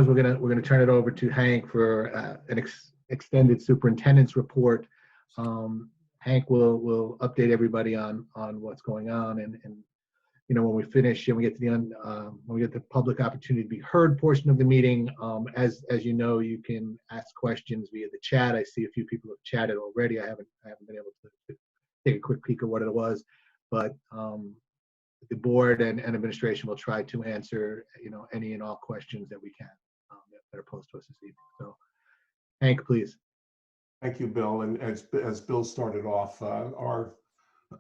is we're gonna turn it over to Hank for an extended superintendent's report. Hank will update everybody on what's going on, and when we finish and we get to the end, when we get the public opportunity to be heard portion of the meeting, as you know, you can ask questions via the chat. I see a few people have chatted already. I haven't been able to take a quick peek at what it was, but the board and administration will try to answer any and all questions that we can that are posed to us this evening. So, Hank, please. Thank you, Bill. And as Bill started off, our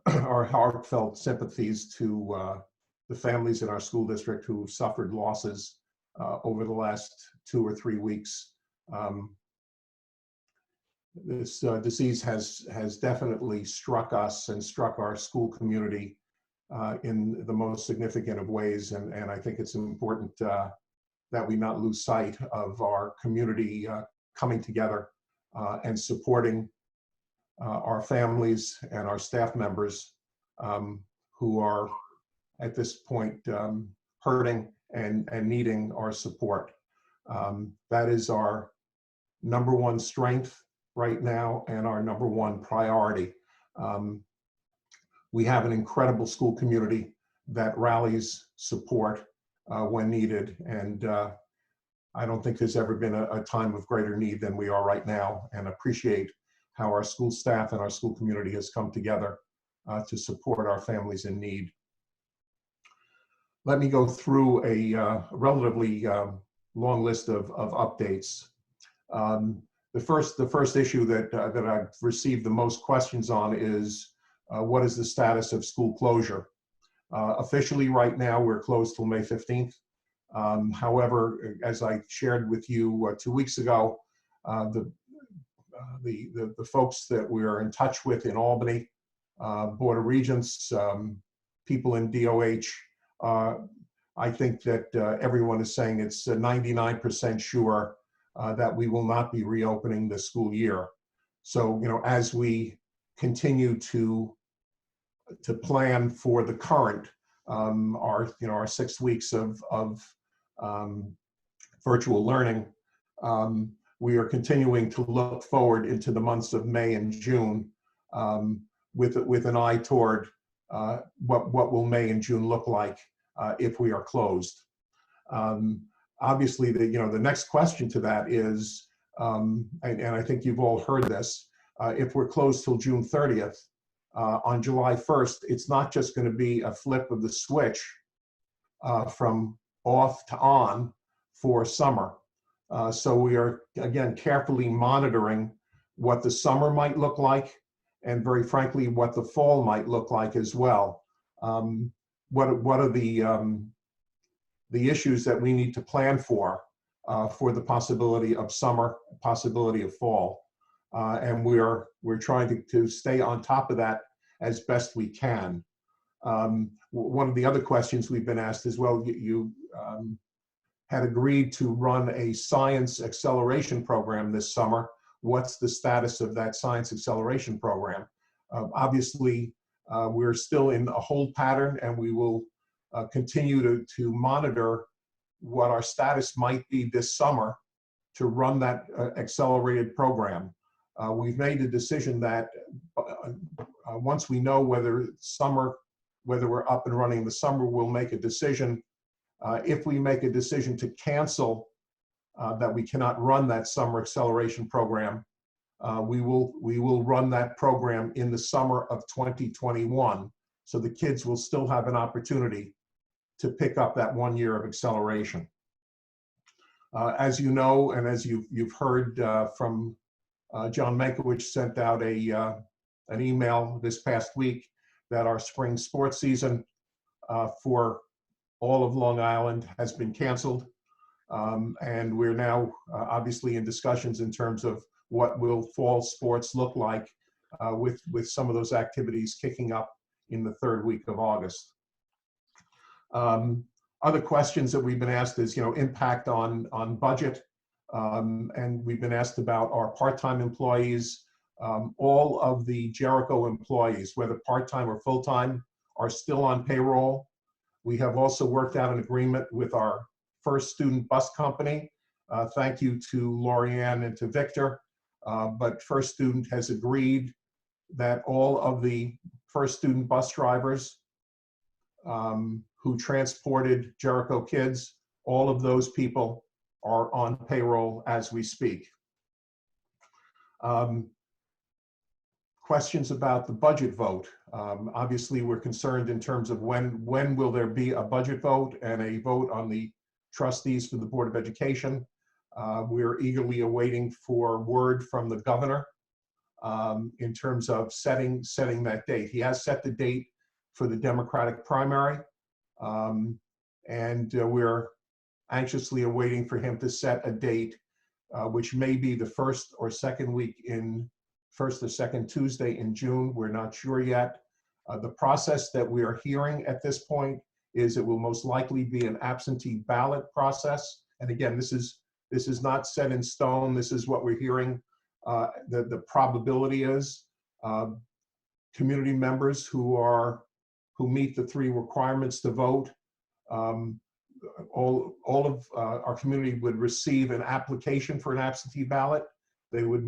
heartfelt sympathies to the families in our school district who suffered losses over the last 2 or 3 weeks. This disease has definitely struck us and struck our school community in the most significant of ways, and I think it's important that we not lose sight of our community coming together and supporting our families and our staff members who are at this point hurting and needing our support. That is our #1 strength right now and our #1 priority. We have an incredible school community that rallies support when needed, and I don't think there's ever been a time of greater need than we are right now, and appreciate how our school staff and our school community has come together to support our families in need. Let me go through a relatively long list of updates. The first issue that I've received the most questions on is what is the status of school closure? Officially right now, we're closed till May 15th. However, as I shared with you 2 weeks ago, the folks that we are in touch with in Albany, Board of Regents, people in DOH, I think that everyone is saying it's 99% sure that we will not be reopening the school year. So, as we continue to plan for the current, our 6 weeks of virtual learning, we are continuing to look forward into the months of May and June with an eye toward what will May and June look like if we are closed. Obviously, the next question to that is, and I think you've all heard this, if we're closed till June 30th, on July 1st, it's not just going to be a flip of the switch from off to on for summer. So we are, again, carefully monitoring what the summer might look like, and very frankly, what the fall might look like as well. What are the issues that we need to plan for the possibility of summer, possibility of fall? And we're trying to stay on top of that as best we can. One of the other questions we've been asked is, well, you had agreed to run a science acceleration program this summer. What's the status of that science acceleration program? Obviously, we're still in a hold pattern, and we will continue to monitor what our status might be this summer to run that accelerated program. We've made the decision that once we know whether we're up and running in the summer, we'll make a decision. If we make a decision to cancel that we cannot run that summer acceleration program, we will run that program in the summer of 2021. So the kids will still have an opportunity to pick up that 1 year of acceleration. As you know, and as you've heard from John Mankiewicz sent out an email this past week that our spring sports season for all of Long Island has been canceled. And we're now obviously in discussions in terms of what will fall sports look like with some of those activities kicking up in the 3rd week of August. Other questions that we've been asked is, impact on budget. And we've been asked about our part-time employees. All of the Jericho employees, whether part-time or full-time, are still on payroll. We have also worked out an agreement with our First Student Bus Company Thank you to Lorianne and to Victor. But First Student has agreed that all of the First Student bus drivers who transported Jericho kids, all of those people are on payroll as we speak. Questions about the budget vote. Obviously, we're concerned in terms of when will there be a budget vote and a vote on the trustees for the Board of Education. We're eagerly awaiting for word from the governor in terms of setting that date. He has set the date for the Democratic primary, and we're anxiously awaiting for him to set a date which may be the first or second Tuesday in June. We're not sure yet. The process that we are hearing at this point is it will most likely be an absentee ballot process. And again, this is not set in stone. This is what we're hearing. The probability is community members who meet the 3 requirements to vote. All of our community would receive an application for an absentee ballot. They would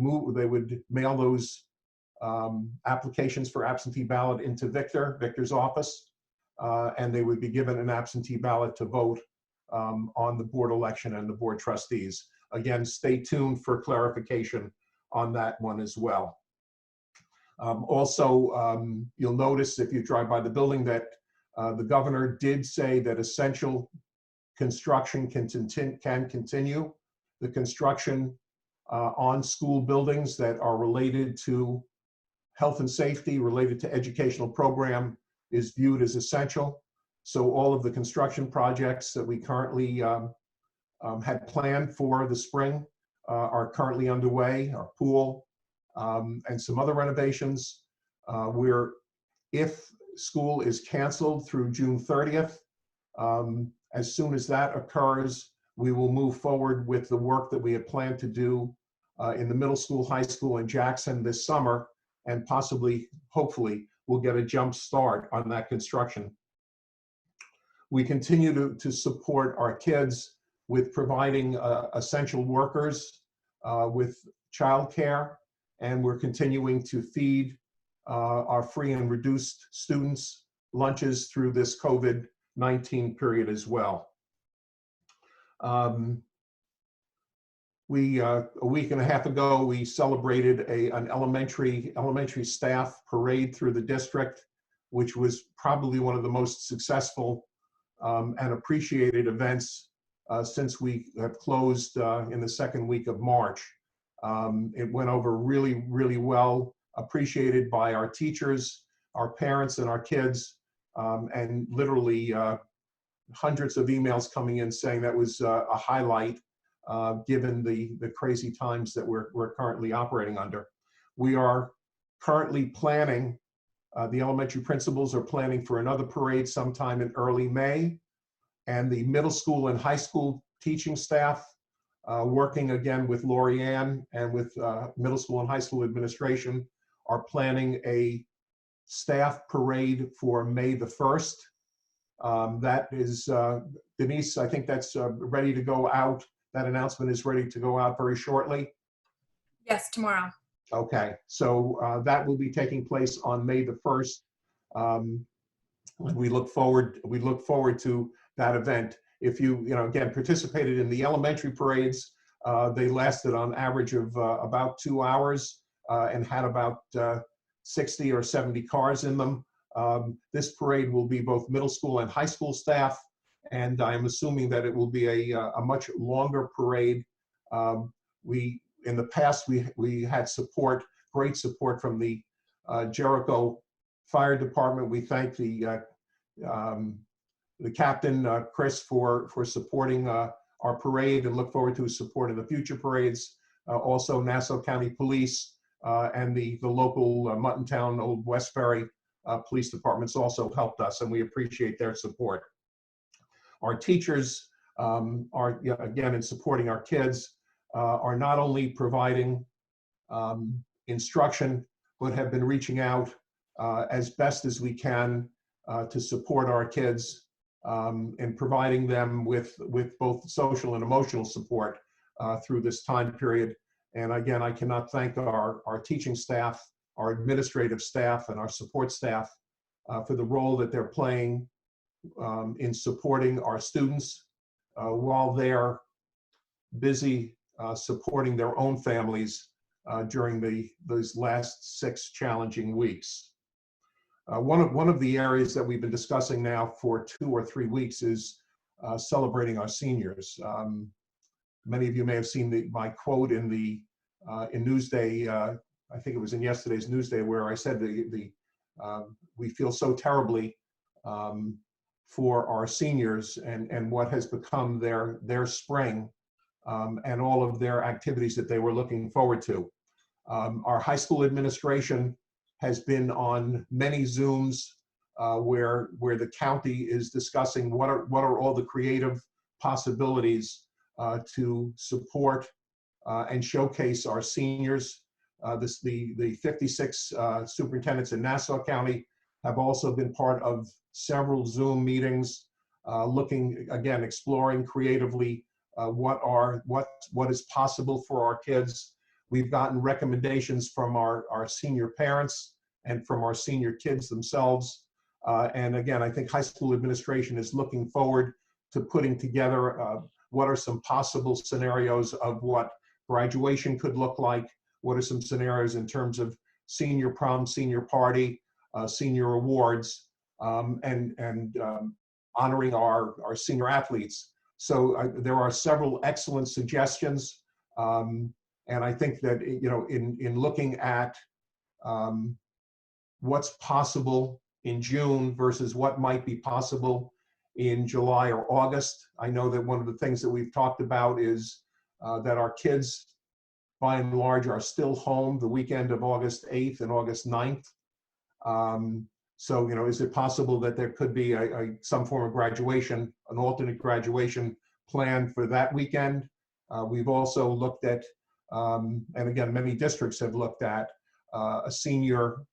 mail those applications for absentee ballot into Victor's office, and they would be given an absentee ballot to vote on the board election and the board trustees. Again, stay tuned for clarification on that one as well. Also, you'll notice if you drive by the building that the governor did say that essential construction can continue. The construction on school buildings that are related to health and safety, related to educational program, is viewed as essential. So all of the construction projects that we currently had planned for the spring are currently underway, our pool and some other renovations. If school is canceled through June 30th, as soon as that occurs, we will move forward with the work that we had planned to do in the middle school, high school, and Jackson this summer, and possibly, hopefully, we'll get a jump start on that construction. We continue to support our kids with providing essential workers with childcare, and we're continuing to feed our free and reduced students lunches through this COVID-19 period as well. A week and a half ago, we celebrated an elementary staff parade through the district, which was probably one of the most successful and appreciated events since we have closed in the second week of March. It went over really, really well, appreciated by our teachers, our parents, and our kids, and literally hundreds of emails coming in saying that was a highlight given the crazy times that we're currently operating under. We are currently planning, the elementary principals are planning for another parade sometime in early May, and the middle school and high school teaching staff, working again with Lorianne and with middle school and high school administration, are planning a staff parade for May the 1st. That is, Denise, I think that's ready to go out. That announcement is ready to go out very shortly. Yes, tomorrow. Okay, so that will be taking place on May the 1st. We look forward to that event. If you again, participated in the elementary parades, they lasted on average of about 2 hours and had about 60 or 70 cars in them. This parade will be both middle school and high school staff, and I'm assuming that it will be a much longer parade. In the past, we had great support from the Jericho Fire Department. We thank the captain, Chris, for supporting our parade, and look forward to his support in the future parades. Also, Nassau County Police and the local Muttontown, Old Westbury police departments also helped us, and we appreciate their support. Our teachers are, again, in supporting our kids, are not only providing instruction, but have been reaching out as best as we can to support our kids and providing them with both social and emotional support. through this time period. And again, I cannot thank our teaching staff, our administrative staff, and our support staff for the role that they're playing in supporting our students while they're busy supporting their own families during those last 6 challenging weeks. One of the areas that we've been discussing now for 2 or 3 weeks is celebrating our seniors. Many of you may have seen my quote in Newsday. I think it was in yesterday's Newsday, where I said we feel so terribly for our seniors and what has become their spring and all of their activities that they were looking forward to. Our high school administration has been on many Zooms where the county is discussing what are all the creative possibilities to support and showcase our seniors. The 56 superintendents in Nassau County have also been part of several Zoom meetings, looking, again, exploring creatively what is possible for our kids. We've gotten recommendations from our senior parents and from our senior kids themselves. And again, I think high school administration is looking forward to putting together what are some possible scenarios of what graduation could look like. What are some scenarios in terms of senior prom, senior party, senior awards, and honoring our senior athletes. So there are several excellent suggestions. And I think that, in looking at what's possible in June versus what might be possible in July or August, I know that one of the things that we've talked about is that our kids, by and large, are still home the weekend of August 8th and August 9th. So, is it possible that there could be some form of graduation, an alternate graduation plan for that weekend? We've also looked at, and again, many districts have looked at a senior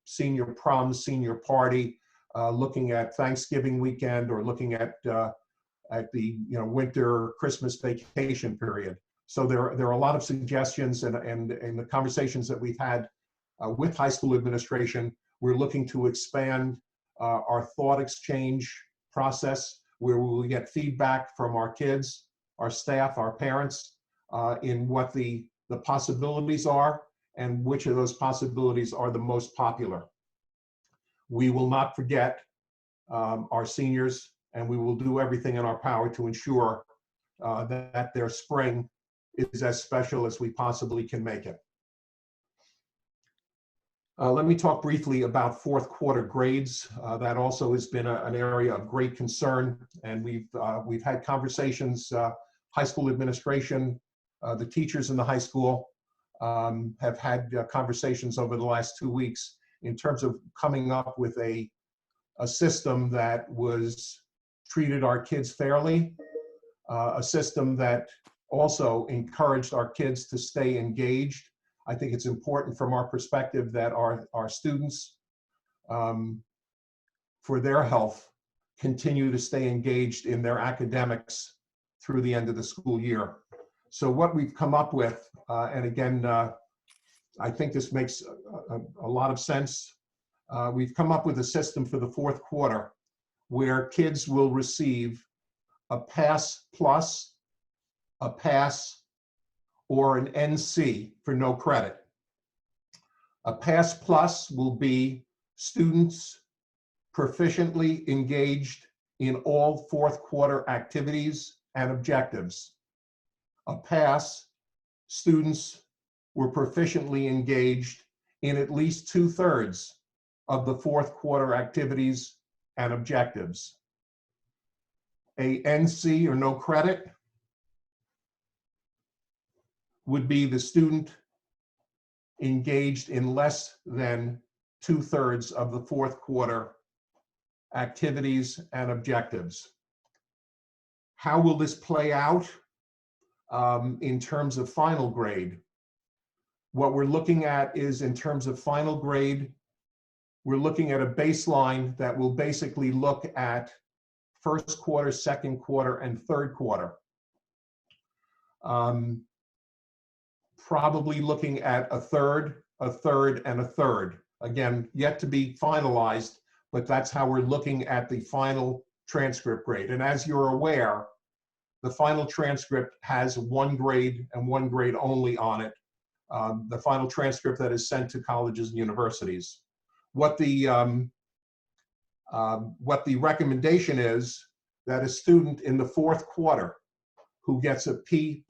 prom, senior party, looking at Thanksgiving weekend or looking at the winter Christmas vacation period. So there are a lot of suggestions, and the conversations that we've had with high school administration, we're looking to expand our thought exchange process, where we will get feedback from our kids, our staff, our parents, in what the possibilities are and which of those possibilities are the most popular. We will not forget our seniors, and we will do everything in our power to ensure that their spring is as special as we possibly can make it. Let me talk briefly about fourth quarter grades. That also has been an area of great concern, and we've had conversations. High school administration, the teachers in the high school have had conversations over the last 2 weeks in terms of coming up with a system that treated our kids fairly, a system that also encouraged our kids to stay engaged. I think it's important from our perspective that our students, for their health, continue to stay engaged in their academics through the end of the school year. So what we've come up with, and again, I think this makes a lot of sense. We've come up with a system for the fourth quarter where kids will receive a Pass Plus, a Pass, or an NC for no credit. A Pass Plus will be students proficiently engaged in all fourth quarter activities and objectives. A Pass, students were proficiently engaged in at least 2/3 of the fourth quarter activities and objectives. A NC, or no credit, would be the student engaged in less than 2/3 of the fourth quarter activities and objectives. How will this play out in terms of final grade? What we're looking at is, in terms of final grade, we're looking at a baseline that will basically look at first quarter, second quarter, and third quarter. probably looking at a third, and a third. Again, yet to be finalized, but that's how we're looking at the final transcript grade. And as you're aware, the final transcript has one grade and one grade only on it. The final transcript that is sent to colleges and universities. What the recommendation is that a student in the fourth quarter who gets a P+,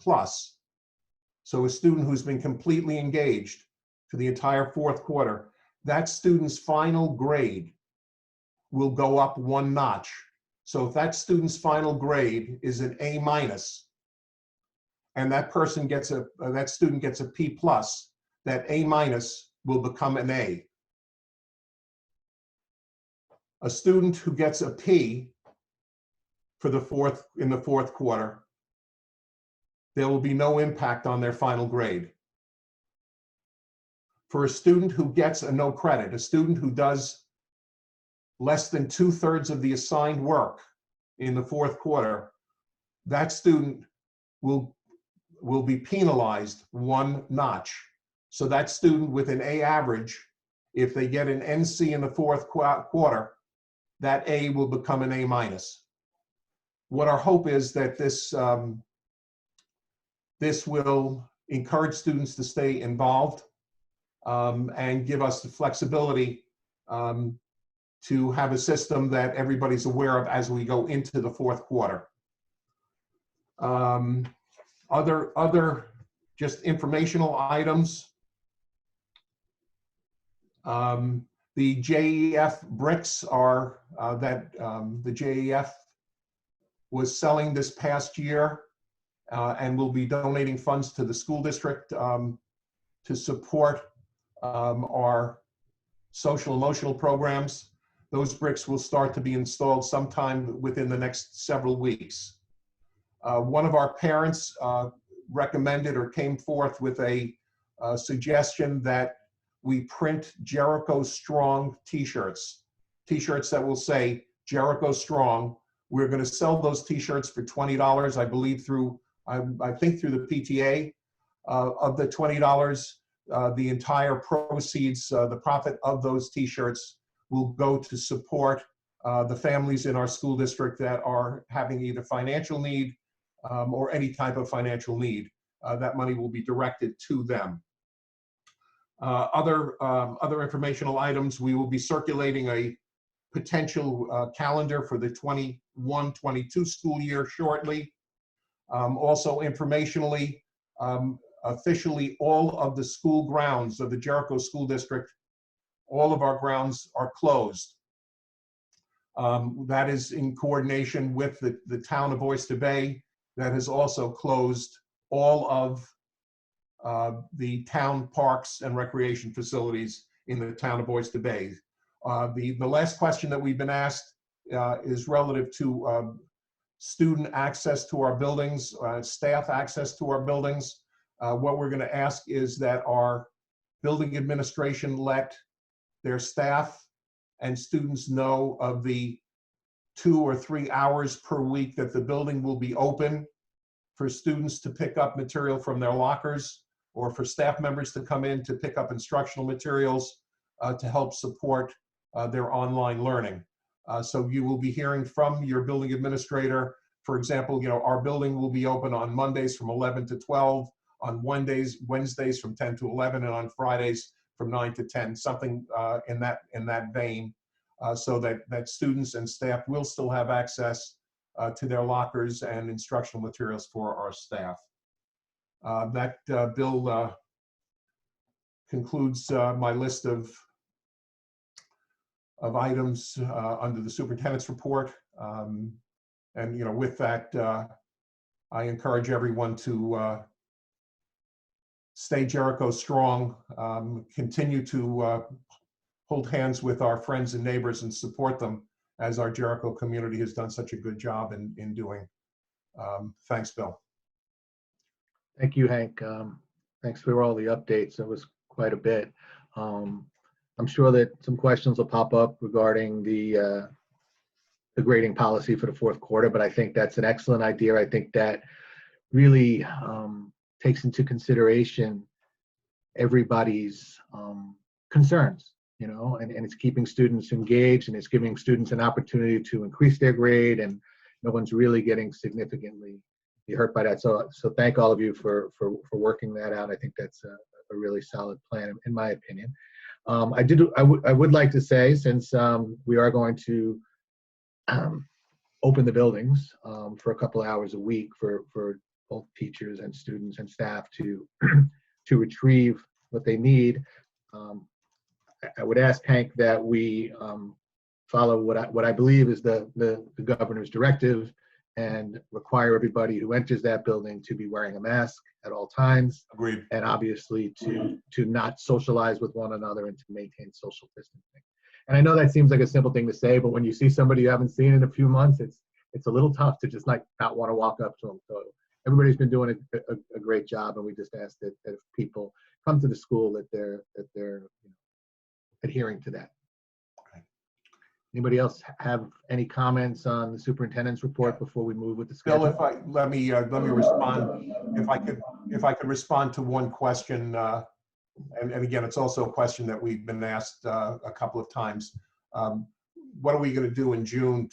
so a student who's been completely engaged for the entire fourth quarter, that student's final grade will go up one notch. So if that student's final grade is an A-, and that person gets that student gets a P+, that A- will become an A. A student who gets a P in the fourth quarter, there will be no impact on their final grade. For a student who gets a no credit, a student who does less than 2/3 of the assigned work in the fourth quarter, that student will be penalized one notch. So that student with an A average, if they get an NC in the fourth quarter, that A will become an A-. What our hope is that this will encourage students to stay involved and give us the flexibility to have a system that everybody's aware of as we go into the fourth quarter. Other just informational items. The JEF bricks are that the JEF was selling this past year and will be donating funds to the school district to support our social emotional programs. Those bricks will start to be installed sometime within the next several weeks. One of our parents recommended or came forth with a suggestion that we print Jericho Strong t-shirts that will say Jericho Strong. We're going to sell those t-shirts for $20, I believe, through I think through the PTA. Of the $20, the entire proceeds, the profit of those t-shirts will go to support the families in our school district that are having either financial need or any type of financial need. That money will be directed to them. Other informational items, we will be circulating a potential calendar for the 21-22 school year shortly. Also informationally, officially all of the school grounds of the Jericho School District, all of our grounds are closed. That is in coordination with the town of Oyster Bay, that has also closed all of the town parks and recreation facilities in the town of Oyster Bay. The last question that we've been asked is relative to student access to our buildings, staff access to our buildings. What we're going to ask is that our building administration let their staff and students know of the 2 or 3 hours per week that the building will be open for students to pick up material from their lockers, or for staff members to come in to pick up instructional materials to help support their online learning. So you will be hearing from your building administrator. For example, our building will be open on Mondays from 11 to 12, on Wednesdays from 10 to 11, and on Fridays from 9 to 10, something in that vein, so that students and staff will still have access to their lockers and instructional materials for our staff. That bill concludes my list of items under the superintendent's report. And with that, I encourage everyone to stay Jericho strong, continue to hold hands with our friends and neighbors and support them, as our Jericho community has done such a good job in doing. Thanks, Bill. Thank you, Hank. Thanks for all the updates. It was quite a bit. I'm sure that some questions will pop up regarding the grading policy for the fourth quarter, but I think that's an excellent idea. I think that really takes into consideration everybody's concerns, and it's keeping students engaged, and it's giving students an opportunity to increase their grade, and no one's really getting significantly hurt by that. So thank all of you for working that out. I think that's a really solid plan, in my opinion. I would like to say, since we are going to open the buildings for a couple hours a week for both teachers and students and staff to to retrieve what they need, I would ask Hank that we follow what I believe is the governor's directive and require everybody who enters that building to be wearing a mask at all times. Agreed. And obviously to not socialize with one another and to maintain social distancing. And I know that seems like a simple thing to say, but when you see somebody you haven't seen in a few months, it's a little tough to just not want to walk up to them. So everybody's been doing a great job, and we just ask that if people come to the school that they're adhering to that. Okay. Anybody else have any comments on the superintendent's report before we move with the schedule? Bill, let me respond. If I could respond to one question, and again, it's also a question that we've been asked a couple of times. What are we going to do in June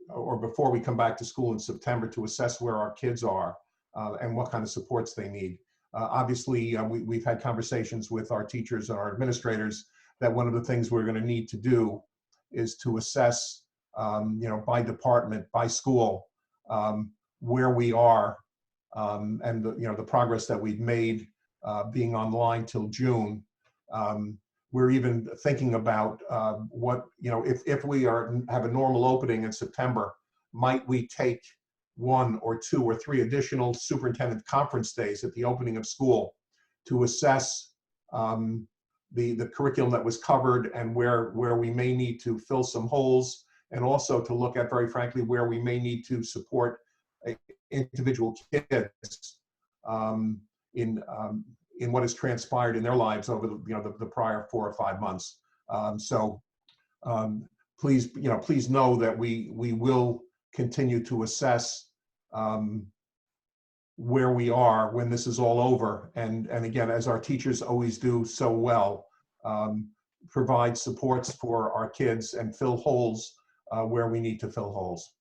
or before we come back to school in September to assess where our kids are and what kind of supports they need? Obviously, we've had conversations with our teachers and our administrators that one of the things we're going to need to do is to assess, by department, by school, where we are and the progress that we've made being online till June. We're even thinking about what, if we have a normal opening in September, might we take 1 or 2 or 3 additional superintendent conference days at the opening of school to assess the curriculum that was covered and where we may need to fill some holes, and also to look at, very frankly, where we may need to support individual kids in what has transpired in their lives over the prior 4 or 5 months. Please know that we will continue to assess where we are when this is all over, and again, as our teachers always do so well, provide supports for our kids and fill holes where we need to fill holes.